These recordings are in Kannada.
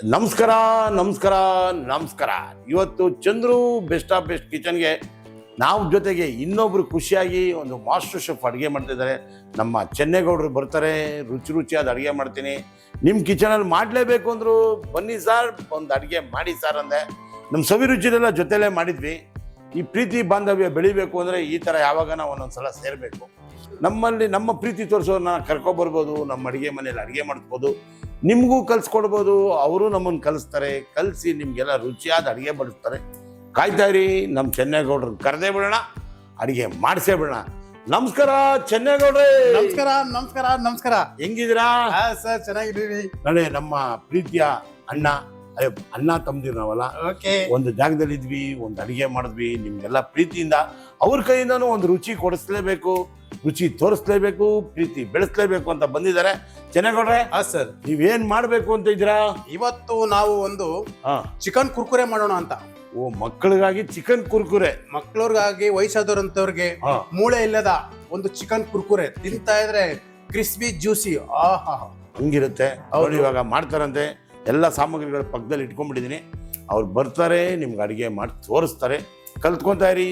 ನಮಸ್ಕಾರ ನಮಸ್ಕಾರ ನಮಸ್ಕಾರ. ಇವತ್ತು ಚಂದ್ರು ಬೆಸ್ಟ್ ಆಫ್ ಬೆಸ್ಟ್ ಕಿಚನ್ಗೆ ನಾವು ಜೊತೆಗೆ ಇನ್ನೊಬ್ರು ಖುಷಿಯಾಗಿ ಒಂದು ಮಾಸ್ಟರ್ ಶೆಫ್ ಅಡುಗೆ ಮಾಡ್ತಿದ್ದಾರೆ. ನಮ್ಮ ಚೆನ್ನೇಗೌಡರು ಬರ್ತಾರೆ. ರುಚಿ ರುಚಿಯಾದ ಅಡುಗೆ ಮಾಡ್ತೀನಿ, ನಿಮ್ಮ ಕಿಚನಲ್ಲಿ ಮಾಡಲೇಬೇಕು ಅಂದರು. ಬನ್ನಿ ಸರ್, ಒಂದು ಅಡುಗೆ ಮಾಡಿ ಸರ್ ಅಂದೆ. ನಮ್ಮ ಸವಿರುಚಿನೆಲ್ಲ ಜೊತೆಲೇ ಮಾಡಿದ್ವಿ. ಈ ಪ್ರೀತಿ ಬಾಂಧವ್ಯ ಬೆಳಿಬೇಕು ಅಂದರೆ ಈ ಥರ ಯಾವಾಗ ಒಂದೊಂದ್ಸಲ ಸೇರಬೇಕು. ನಮ್ಮಲ್ಲಿ ನಮ್ಮ ಪ್ರೀತಿ ತೋರಿಸೋರನ್ನ ಕರ್ಕೊಬರ್ಬೋದು, ನಮ್ಮ ಅಡುಗೆ ಮನೇಲಿ ಅಡುಗೆ ಮಾಡಿಸ್ಬೋದು, ನಿಮಗೂ ಕಲಿಸ್ಕೊಡ್ಬೋದು. ಅವರು ನಮ್ಮನ್ನು ಕಲಿಸ್ತಾರೆ, ಕಲಿಸಿ ನಿಮಗೆಲ್ಲ ರುಚಿಯಾದ ಅಡುಗೆ ಬಡಿಸ್ತಾರೆ. ಕಾಯ್ತಾಯಿರಿ, ನಮ್ಮ ಚೆನ್ನೇಗೌಡ್ರನ್ನ ಕರೆದೇ ಬಿಡೋಣ, ಅಡುಗೆ ಮಾಡಿಸೇ ಬಿಡೋಣ. ನಮಸ್ಕಾರ ಚೆನ್ನೇಗೌಡ್ರೆ. ನಮಸ್ಕಾರ ನಮಸ್ಕಾರ ನಮಸ್ಕಾರ. ಹೆಂಗಿದ್ದೀರಾ ಸರ್? ಚೆನ್ನಾಗಿದ್ದೀವಿ. ನಾಳೆ ನಮ್ಮ ಪ್ರೀತಿಯ ಅಣ್ಣ ಅಣ್ಣ ತಮ್ಮದಿರು ನಾವಲ್ಲ, ಒಂದು ಜಾಗದಲ್ಲಿ ಇದ್ವಿ, ಒಂದು ಅಡುಗೆ ಮಾಡಿದ್ವಿ. ನಿಮ್ಗೆಲ್ಲ ಪ್ರೀತಿಯಿಂದ ಅವ್ರ ಕೈಯಿಂದನೂ ಒಂದು ರುಚಿ ಕೊಡಿಸ್ಲೇಬೇಕು, ರುಚಿ ತೋರಿಸ್ಲೇಬೇಕು, ಪ್ರೀತಿ ಬೆಳೆಸ್ಲೇಬೇಕು ಅಂತ ಬಂದಿದ್ದಾರೆ. ಚೆನ್ನೇಗೌಡ್ರೆ, ಸರ್ ನೀವೇನ್ ಮಾಡ್ಬೇಕು ಅಂತ ಇದ್ದೀರಾ? ಇವತ್ತು ನಾವು ಒಂದು ಚಿಕನ್ ಕುರ್ಕುರೆ ಮಾಡೋಣ ಅಂತ. ಓ, ಮಕ್ಕಳಿಗಾಗಿ ಚಿಕನ್ ಕುರ್ಕುರೆ. ಮಕ್ಕಳಿಗಾಗಿ ವಯಸ್ಸಾದವ್ರಂತವ್ರಿಗೆ ಮೂಳೆ ಇಲ್ಲದ ಒಂದು ಚಿಕನ್ ಕುರ್ಕುರೆ ತಿಂತಾ ಇದ್ರೆ ಕ್ರಿಸ್ಪಿ ಜ್ಯೂಸಿ ಆಹಾ ಹಂಗಿರುತ್ತೆ. ಅವ್ರು ಇವಾಗ ಮಾಡ್ತಾರಂತೆ. ಎಲ್ಲ ಸಾಮಗ್ರಿಗಳ ಪಕ್ಕದಲ್ಲಿ ಇಟ್ಕೊಂಡ್ಬಿಟ್ಟಿದ್ದೀನಿ. ಅವ್ರು ಬರ್ತಾರೆ, ನಿಮ್ಗೆ ಅಡುಗೆ ಮಾಡಿ ತೋರಿಸ್ತಾರೆ. ಕಲ್ತ್ಕೊತಾ ಇರಿ,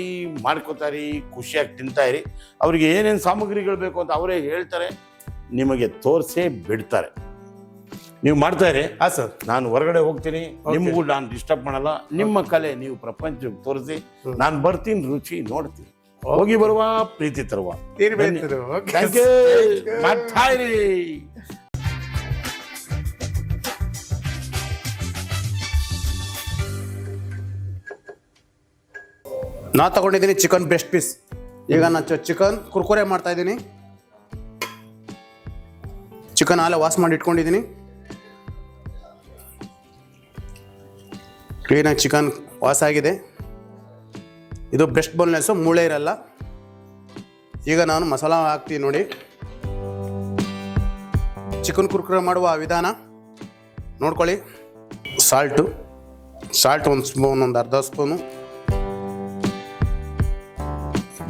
ಮಾಡ್ಕೋತಾ ಇರಿ, ಖುಷಿಯಾಗಿ ತಿಂತಾ ಇರಿ. ಅವ್ರಿಗೆ ಏನೇನು ಸಾಮಗ್ರಿಗಳು ಬೇಕು ಅಂತ ಅವರೇ ಹೇಳ್ತಾರೆ, ನಿಮಗೆ ತೋರಿಸೇ ಬಿಡ್ತಾರೆ. ನೀವು ಮಾಡ್ತಾ ಇರಿ. ಸರ್, ನಾನು ಹೊರಗಡೆ ಹೋಗ್ತೀನಿ, ನಿಮಗೂ ನಾನು ಡಿಸ್ಟರ್ಬ್ ಮಾಡಲ್ಲ. ನಿಮ್ಮ ಕಲೆ ನೀವು ಪ್ರಪಂಚಕ್ಕೆ ತೋರಿಸಿ, ನಾನು ಬರ್ತೀನಿ, ರುಚಿ ನೋಡ್ತೀನಿ, ಹೋಗಿ ಬರುವ, ಪ್ರೀತಿ ತರುವ. ಮಾಡ್ತಾ ಇರಿ. ನಾ ತಗೊಂಡಿದ್ದೀನಿ ಚಿಕನ್ ಬೆಸ್ಟ್ ಪೀಸ್. ಈಗ ನಾನು ಚಿಕನ್ ಕುರ್ಕುರೆ ಮಾಡ್ತಾ ಇದ್ದೀನಿ. ಚಿಕನ್ ಹಾಲೆ ವಾಶ್ ಮಾಡಿ ಇಟ್ಕೊಂಡಿದ್ದೀನಿ. ಕ್ಲೀನಾಗಿ ಚಿಕನ್ ವಾಶ್ ಆಗಿದೆ. ಇದು ಬೆಸ್ಟ್ ಬೋನ್ಲೆಸ್ಸು, ಮೂಳೆ ಇರಲ್ಲ. ಈಗ ನಾನು ಮಸಾಲ ಹಾಕ್ತೀನಿ ನೋಡಿ. ಚಿಕನ್ ಕುರ್ಕುರೆ ಮಾಡುವ ವಿಧಾನ ನೋಡ್ಕೊಳ್ಳಿ. ಸಾಲ್ಟ್ ಒಂದು ಸ್ಪೂನ್, ಒಂದು ಅರ್ಧ spoon.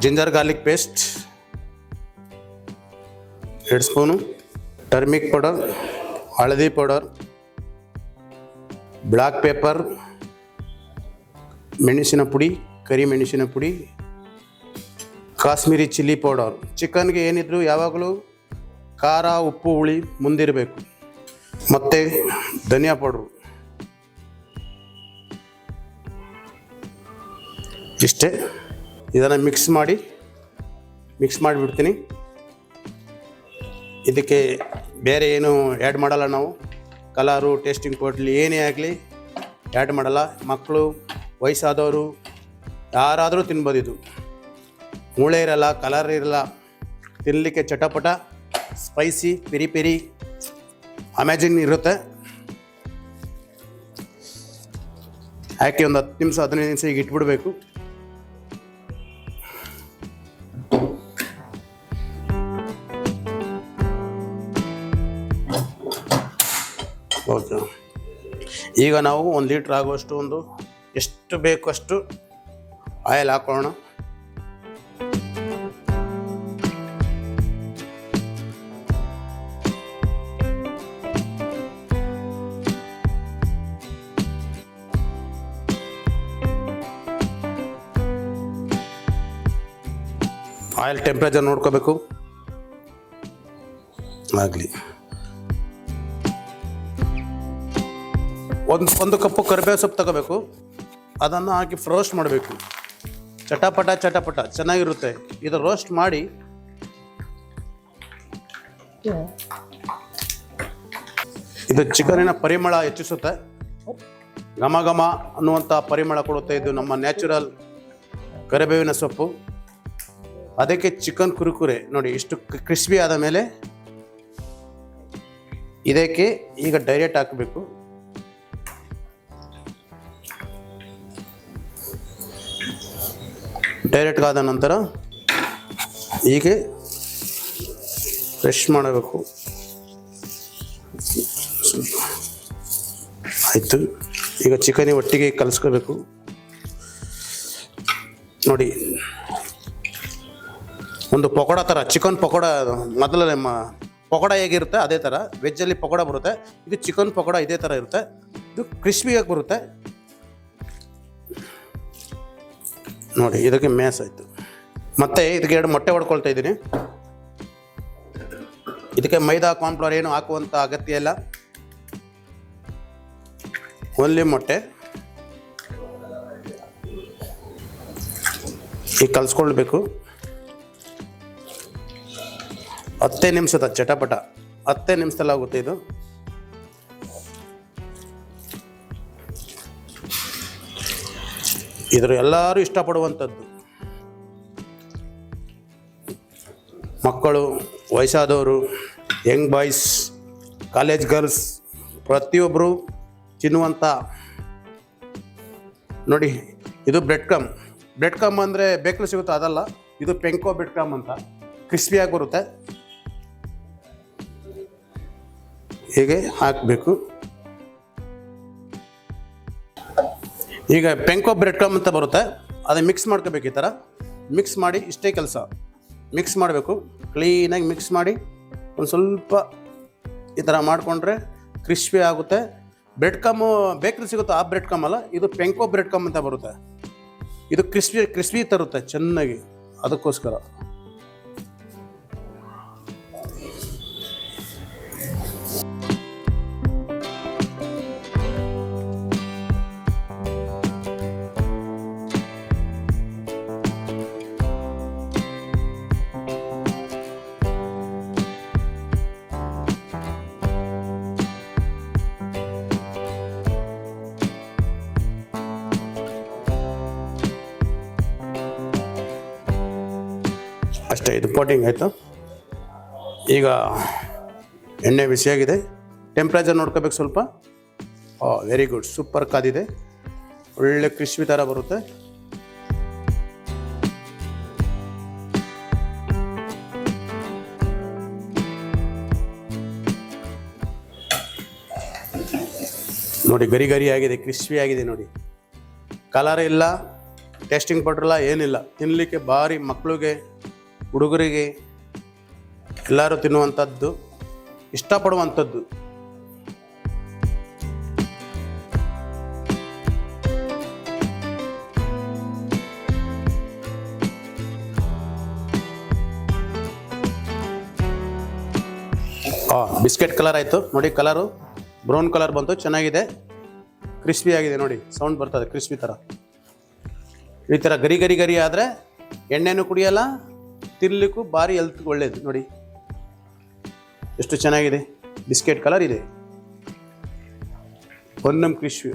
Ginger garlic paste 2 spoon. Turmeric powder, ಹಳದಿ ಪೌಡರ್, ಬ್ಲ್ಯಾಕ್ ಪೆಪ್ಪರ್, ಮೆಣಸಿನ ಪುಡಿ, ಕರಿ ಮೆಣಸಿನ ಪುಡಿ, ಕಾಶ್ಮೀರಿ ಚಿಲ್ಲಿ ಪೌಡರ್. ಚಿಕನ್ಗೆ ಏನಿದ್ರು ಯಾವಾಗಲೂ ಖಾರ, ಉಪ್ಪು, ಹುಳಿ ಮುಂದಿರಬೇಕು. ಮತ್ತು ಧನಿಯಾ ಪೌಡ್ರು. ಇಷ್ಟೇ. ಇದನ್ನು ಮಿಕ್ಸ್ ಮಾಡಿಬಿಡ್ತೀನಿ. ಇದಕ್ಕೆ ಬೇರೆ ಏನು ಆ್ಯಡ್ ಮಾಡಲ್ಲ ನಾವು. ಕಲರು, ಟೇಸ್ಟಿಂಗ್ ಪೌಡ್ರ್ ಏನೇ ಆಗಲಿ ಆ್ಯಡ್ ಮಾಡಲ್ಲ. ಮಕ್ಕಳು, ವಯಸ್ಸಾದವರು ಯಾರಾದರೂ ತಿನ್ಬೋದು. ಇದು ಮೂಳೆ ಇರಲ್ಲ, ಕಲರ್ ಇರಲ್ಲ, ತಿನ್ನಲಿಕ್ಕೆ ಚಟಪಟ, ಸ್ಪೈಸಿ, ಪೆರಿ ಪೆರಿ ಅಮ್ಯಾಜಿನ್ ಇರುತ್ತೆ. ಹಾಕಿ ಒಂದು 10 ನಿಮಿಷ 15 ನಿಮಿಷ ಈಗ ಇಟ್ಬಿಡಬೇಕು. ಓಕೆ, ಈಗ ನಾವು 1 ಲೀಟ್ರ್ ಆಗುವಷ್ಟು, ಒಂದು ಎಷ್ಟು ಬೇಕು ಅಷ್ಟು ಆಯಿಲ್ ಹಾಕೊಳ್ಳೋಣ. ಆಯಿಲ್ ಟೆಂಪ್ರೇಚರ್ ನೋಡ್ಕೋಬೇಕು ಆಗಲಿ. ಒಂದು ಕಪ್ಪು ಕರಿಬೇವು ಸೊಪ್ಪು ತಗೋಬೇಕು. ಅದನ್ನು ಹಾಕಿ ರೋಸ್ಟ್ ಮಾಡಬೇಕು. ಚಟಪಟ ಚೆನ್ನಾಗಿರುತ್ತೆ. ಇದು ರೋಸ್ಟ್ ಮಾಡಿ ಇದು ಚಿಕನಿನ ಪರಿಮಳ ಹೆಚ್ಚಿಸುತ್ತೆ. ಘಮ ಘಮ ಅನ್ನುವಂಥ ಪರಿಮಳ ಕೊಡುತ್ತೆ. ಇದು ನಮ್ಮ ನ್ಯಾಚುರಲ್ ಕರಿಬೇವಿನ ಸೊಪ್ಪು. ಅದಕ್ಕೆ ಚಿಕನ್ ಕುರ್ಕುರೆ ನೋಡಿ ಇಷ್ಟು ಕ್ರಿಸ್ಪಿ ಆದ ಮೇಲೆ ಇದಕ್ಕೆ ಈಗ ಡೈರೆಕ್ಟ್ ಹಾಕಬೇಕು. ಡೈರೆಕ್ಟ್ ಆದ ನಂತರ ಹೀಗೆ ಫ್ರೆಶ್ ಮಾಡಬೇಕು. ಆಯಿತು. ಈಗ ಚಿಕನ್ ಒಟ್ಟಿಗೆ ಕಲಿಸ್ಕೋಬೇಕು ನೋಡಿ. ಒಂದು ಪಕೋಡ ಥರ, ಚಿಕನ್ ಪಕೋಡ ಮೊದಲೇ ಪಕೋಡ ಹೇಗಿರುತ್ತೆ ಅದೇ ಥರ. ವೆಜ್ಜಲ್ಲಿ ಪಕೋಡ ಬರುತ್ತೆ, ಇದು ಚಿಕನ್ ಪಕೋಡ ಇದೇ ಥರ ಇರುತ್ತೆ. ಇದು ಕ್ರಿಸ್ಪಿಯಾಗಿ ಬರುತ್ತೆ ನೋಡಿ. ಇದಕ್ಕೆ ಮ್ಯಾಸ್ ಆಯಿತು. ಮತ್ತು ಇದಕ್ಕೆ 2 ಮೊಟ್ಟೆ ಹೊಡ್ಕೊಳ್ತಾ ಇದ್ದೀನಿ. ಇದಕ್ಕೆ ಮೈದಾ ಕಾರ್ನ್ಫ್ಲವರ್ ಏನು ಹಾಕುವಂಥ ಅಗತ್ಯ ಇಲ್ಲ, ಓನ್ಲಿ ಮೊಟ್ಟೆ. ಈಗ ಕಲಿಸ್ಕೊಳ್ಬೇಕು. 10 ನಿಮಿಷದ ಚಟಪಟ, 10 ನಿಮಿಷದಲ್ಲಿ ಆಗುತ್ತೆ ಇದು. ಇದ್ರ ಎಲ್ಲರೂ ಇಷ್ಟಪಡುವಂಥದ್ದು, ಮಕ್ಕಳು, ವಯಸ್ಸಾದವರು, ಯಂಗ್ ಬಾಯ್ಸ್, ಕಾಲೇಜ್ ಗರ್ಲ್ಸ್ ಪ್ರತಿಯೊಬ್ಬರು ತಿನ್ನುವಂಥ ನೋಡಿ. ಇದು ಬ್ರೆಡ್ ಕಮ್ ಅಂದರೆ ಬೇಕಲ್ಲಿ ಸಿಗುತ್ತೆ, ಅದಲ್ಲ. ಇದು ಪೆಂಕೋ ಬ್ರೆಡ್ ಕಮ್ ಅಂತ, ಕ್ರಿಸ್ಪಿಯಾಗಿ ಬರುತ್ತೆ. ಹೀಗೆ ಹಾಕಬೇಕು. ಈಗ ಪೆಂಕೋ ಬ್ರೆಡ್ ಕಮ್ ಅಂತ ಬರುತ್ತೆ, ಅದನ್ನು ಮಿಕ್ಸ್ ಮಾಡ್ಕೋಬೇಕು. ಈ ಥರ ಮಿಕ್ಸ್ ಮಾಡಿ, ಇಷ್ಟೇ ಕೆಲಸ. ಮಿಕ್ಸ್ ಮಾಡಬೇಕು, ಕ್ಲೀನಾಗಿ ಮಿಕ್ಸ್ ಮಾಡಿ ಒಂದು ಸ್ವಲ್ಪ ಈ ಥರ ಮಾಡಿಕೊಂಡ್ರೆ ಕ್ರಿಸ್ಪಿ ಆಗುತ್ತೆ. ಬ್ರೆಡ್ ಕಮ್ಮು ಬೇಕ್ರಿ ಸಿಗುತ್ತೆ, ಆ ಬ್ರೆಡ್ ಕಮ್ ಅಲ್ಲ, ಇದು ಪೆಂಕೋ ಬ್ರೆಡ್ ಕಮ್ ಅಂತ ಬರುತ್ತೆ. ಇದು ಕ್ರಿಸ್ಪಿ ತರುತ್ತೆ ಚೆನ್ನಾಗಿ, ಅದಕ್ಕೋಸ್ಕರ. ಅಷ್ಟೇ, ಇದು ಕೋಟಿಂಗ್ ಆಯಿತು. ಈಗ ಎಣ್ಣೆ ಬಿಸಿಯಾಗಿದೆ, ಟೆಂಪ್ರೇಚರ್ ನೋಡ್ಕೋಬೇಕು ಸ್ವಲ್ಪ. ವೆರಿ ಗುಡ್, ಸೂಪರ್ ಕಾದಿದೆ, ಒಳ್ಳೆ ಕ್ರಿಸ್ಪಿ ಥರ ಬರುತ್ತೆ. ನೋಡಿ, ಗರಿ ಆಗಿದೆ, ಕ್ರಿಸ್ಪಿ ಆಗಿದೆ ನೋಡಿ. ಕಲರ್ ಇಲ್ಲ, ಟೇಸ್ಟಿಂಗ್ ಪೌಡ್ರ್ ಇಲ್ಲ, ಏನಿಲ್ಲ. ತಿನ್ನಲಿಕ್ಕೆ ಭಾರಿ, ಮಕ್ಕಳಿಗೆ, ಹುಡುಗರಿಗೆ ಎಲ್ಲರೂ ತಿನ್ನುವಂಥದ್ದು, ಇಷ್ಟಪಡುವಂಥದ್ದು. ಬಿಸ್ಕೆಟ್ ಕಲರ್ ಆಯಿತು ನೋಡಿ, ಕಲರು ಬ್ರೌನ್ ಕಲರ್ ಬಂತು, ಚೆನ್ನಾಗಿದೆ, ಕ್ರಿಸ್ಪಿ ಆಗಿದೆ ನೋಡಿ. ಸೌಂಡ್ ಬರ್ತದೆ ಕ್ರಿಸ್ಪಿ ಥರ. ಈ ಥರ ಗರಿ ಆದರೆ ಎಣ್ಣೆನೂ ಕುಡಿಯಲ್ಲ, ತಿನ್ನಲಿಕ್ಕೂ ಭಾರಿ ಹೆಲ್ತ್ ಒಳ್ಳೇದು ನೋಡಿ. ಎಷ್ಟು ಚೆನ್ನಾಗಿದೆ, ಬಿಸ್ಕೆಟ್ ಕಲರ್ ಇದೆ, ಒನ್ನಂ ಕ್ರಿಸ್ಪಿ.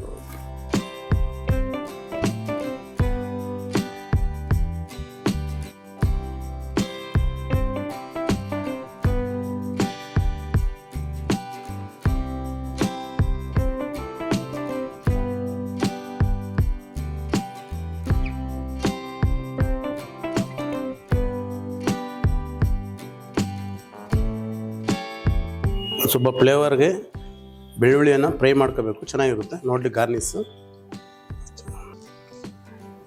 ಸ್ವಲ್ಪ ಫ್ಲೇವರ್ಗೆ ಬೆಳ್ಳುಳ್ಳಿಯನ್ನು ಫ್ರೈ ಮಾಡ್ಕೋಬೇಕು, ಚೆನ್ನಾಗಿರುತ್ತೆ ನೋಡಿ. ಗಾರ್ನಿಸ್ಸು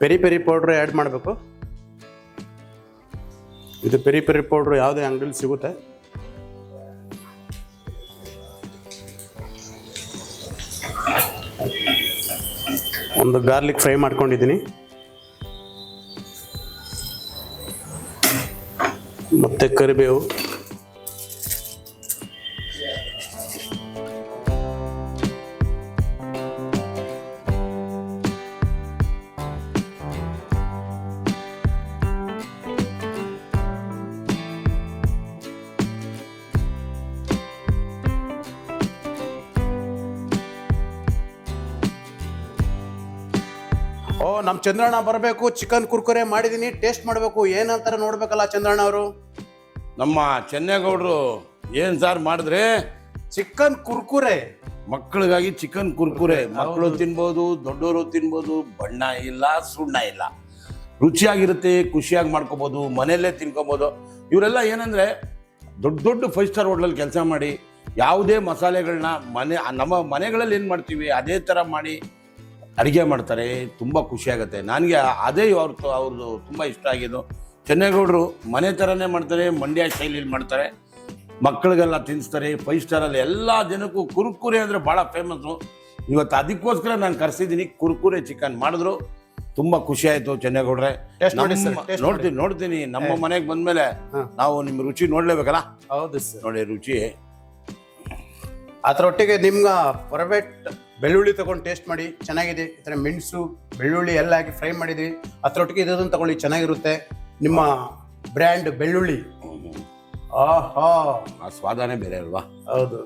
ಪೆರಿ ಪೌಡ್ರ್ ಆ್ಯಡ್ ಮಾಡಬೇಕು. ಇದು ಪೆರಿ ಪೌಡ್ರು ಯಾವುದೇ ಅಂಗಡಿಯಲ್ಲಿ ಸಿಗುತ್ತೆ. ಒಂದು ಗಾರ್ಲಿಕ್ ಫ್ರೈ ಮಾಡ್ಕೊಂಡಿದ್ದೀನಿ, ಮತ್ತು ಕರಿಬೇವು, ನಮ್ಮ ಚಂದ್ರಣ್ಣ ಬರಬೇಕು, ಚಿಕನ್ ಕುರ್ಕುರೆ ಮಾಡಿದ್ದೀನಿ, ಟೇಸ್ಟ್ ಮಾಡಬೇಕು, ಏನಂತಾರೆ ನೋಡ್ಬೇಕಲ್ಲ ಚಂದ್ರಣ್ಣ ಅವರು. ನಮ್ಮ ಚೆನ್ನೇಗೌಡರು ಏನು ಸಾರ್ ಮಾಡಿದ್ರೆ? ಚಿಕನ್ ಕುರ್ಕುರೆ. ಮಕ್ಕಳಿಗಾಗಿ ಚಿಕನ್ ಕುರ್ಕುರೆ. ಮಕ್ಕಳು ತಿನ್ಬೋದು, ದೊಡ್ಡವರು ತಿನ್ಬೋದು, ಬಣ್ಣ ಇಲ್ಲ, ಸುಣ್ಣ ಇಲ್ಲ, ರುಚಿಯಾಗಿರುತ್ತೆ, ಖುಷಿಯಾಗಿ ಮಾಡ್ಕೋಬೋದು, ಮನೆಯಲ್ಲೇ ತಿನ್ಕೋಬೋದು. ಇವರೆಲ್ಲ ಏನಂದರೆ ದೊಡ್ಡ 5 ಸ್ಟಾರ್ ಹೋಟ್ಲಲ್ಲಿ ಕೆಲಸ ಮಾಡಿ ಯಾವುದೇ ಮಸಾಲೆಗಳನ್ನ ನಮ್ಮ ಮನೆಗಳಲ್ಲಿ ಏನು ಮಾಡ್ತೀವಿ ಅದೇ ಥರ ಮಾಡಿ ಅಡುಗೆ ಮಾಡ್ತಾರೆ. ತುಂಬ ಖುಷಿಯಾಗುತ್ತೆ ನನಗೆ. ಅದೇ ಅವ್ರದ್ದು ತುಂಬ ಇಷ್ಟ ಆಗಿದ್ದು. ಚೆನ್ನೇಗೌಡರು ಮನೆ ಥರನೇ ಮಾಡ್ತಾರೆ, ಮಂಡ್ಯ ಶೈಲಿಯಲ್ಲಿ ಮಾಡ್ತಾರೆ, ಮಕ್ಕಳಿಗೆಲ್ಲ ತಿನ್ನಿಸ್ತಾರೆ. 5 ಸ್ಟಾರಲ್ಲಿ ಎಲ್ಲ ಜನಕ್ಕೂ ಕುರ್ಕುರೆ ಅಂದರೆ ಭಾಳ ಫೇಮಸ್ಸು. ಇವತ್ತು ಅದಕ್ಕೋಸ್ಕರ ನಾನು ಕರೆಸಿದ್ದೀನಿ. ಕುರ್ಕುರೆ ಚಿಕನ್ ಮಾಡಿದ್ರು, ತುಂಬಾ ಖುಷಿ ಆಯ್ತು ಚೆನ್ನೇಗೌಡ್ರೆ. Taste ಮಾಡಿ sir, taste ನೋಡ್ತೀನಿ ನಮ್ಮ ಮನೆಗೆ ಬಂದ್ಮೇಲೆ ನಾವು ನಿಮ್ಮ ರುಚಿ ನೋಡ್ಲೇಬೇಕಲ್ಲ. ಹೌದು ಸರ್. ನೋಡಿ ರುಚಿ. ಅದರೊಟ್ಟಿಗೆ ನಿಮ್ಗೆ ಪರ್ಫೆಕ್ಟ್ ಬೆಳ್ಳುಳ್ಳಿ ತಗೊಂಡು ಟೇಸ್ಟ್ ಮಾಡಿ, ಚೆನ್ನಾಗಿದೆ. ಈ ಥರ ಮೆಣಸು ಬೆಳ್ಳುಳ್ಳಿ ಎಲ್ಲ ಹಾಕಿ ಫ್ರೈ ಮಾಡಿದ್ವಿ. ಅದರೊಟ್ಟಿಗೆ ಇದನ್ನು ತಗೊಳ್ಳಿ, ಚೆನ್ನಾಗಿರುತ್ತೆ. ನಿಮ್ಮ ಬ್ರ್ಯಾಂಡ್ ಬೆಳ್ಳುಳ್ಳಿ, ಆಹಾ, ಆ ಸ್ವಾದನೇ ಬೇರೆ ಅಲ್ವಾ. ಹೌದು.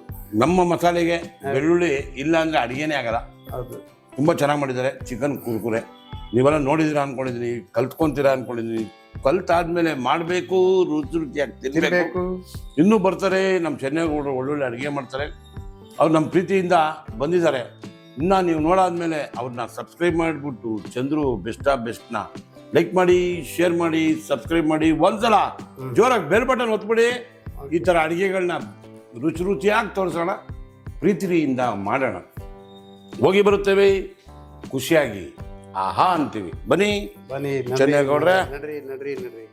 ನಮ್ಮ ಮಸಾಲೆಗೆ ಬೆಳ್ಳುಳ್ಳಿ ಇಲ್ಲ ಅಂದ್ರೆ ಅಡಿಗೆನೇ ಆಗಲ್ಲ. ಹೌದು, ತುಂಬಾ ಚೆನ್ನಾಗಿ ಮಾಡಿದ್ದಾರೆ ಚಿಕನ್ ಕುರ್ಕುರೆ. ನೀವೆಲ್ಲ ನೋಡಿದಿರಾ ಅನ್ಕೊಂಡಿದ್ದೀನಿ, ಕಲ್ತ್ಕೊಂತೀರಾ ಅನ್ಕೊಂಡಿದ್ದೀನಿ. ಕಲ್ತಾದ್ಮೇಲೆ ಮಾಡಬೇಕು, ರುಚಿಯಾಗಿ ತಿನ್ನಬೇಕು. ಇನ್ನೂ ಬರ್ತಾರೆ ನಮ್ಮ ಚೆನ್ನೇಗೌಡರು, ಒಳ್ಳೊಳ್ಳೆ ಅಡುಗೆ ಮಾಡ್ತಾರೆ. ಅವ್ರು ನಮ್ಮ ಪ್ರೀತಿಯಿಂದ ಬಂದಿದ್ದಾರೆ. ಇನ್ನು ನೀವು ನೋಡಾದ್ಮೇಲೆ ಅವ್ರನ್ನ ಸಬ್ಸ್ಕ್ರೈಬ್ ಮಾಡಿಬಿಟ್ಟು ಚಂದ್ರು ಬೆಸ್ಟ್ ಆಫ್ ಬೆಸ್ಟ್ನ ಲೈಕ್ ಮಾಡಿ, ಶೇರ್ ಮಾಡಿ, ಸಬ್ಸ್ಕ್ರೈಬ್ ಮಾಡಿ. ಒಂದ್ಸಲ ಜೋರಾಗಿ ಬೆಲ್ ಬಟನ್ ಒತ್ಬಿಡಿ. ಈ ಥರ ಅಡುಗೆಗಳನ್ನ ರುಚಿಯಾಗಿ ತೋರಿಸೋಣ, ಪ್ರೀತಿಯಿಂದ ಮಾಡೋಣ. ಹೋಗಿ ಬರುತ್ತೇವೆ ಖುಷಿಯಾಗಿ, ಆಹಾ ಅಂತೀವಿ. ಬನ್ನಿ ಬನ್ನಿ ಚೆನ್ನೇಗೌಡ್ರೆ. ನಡ್ರಿ.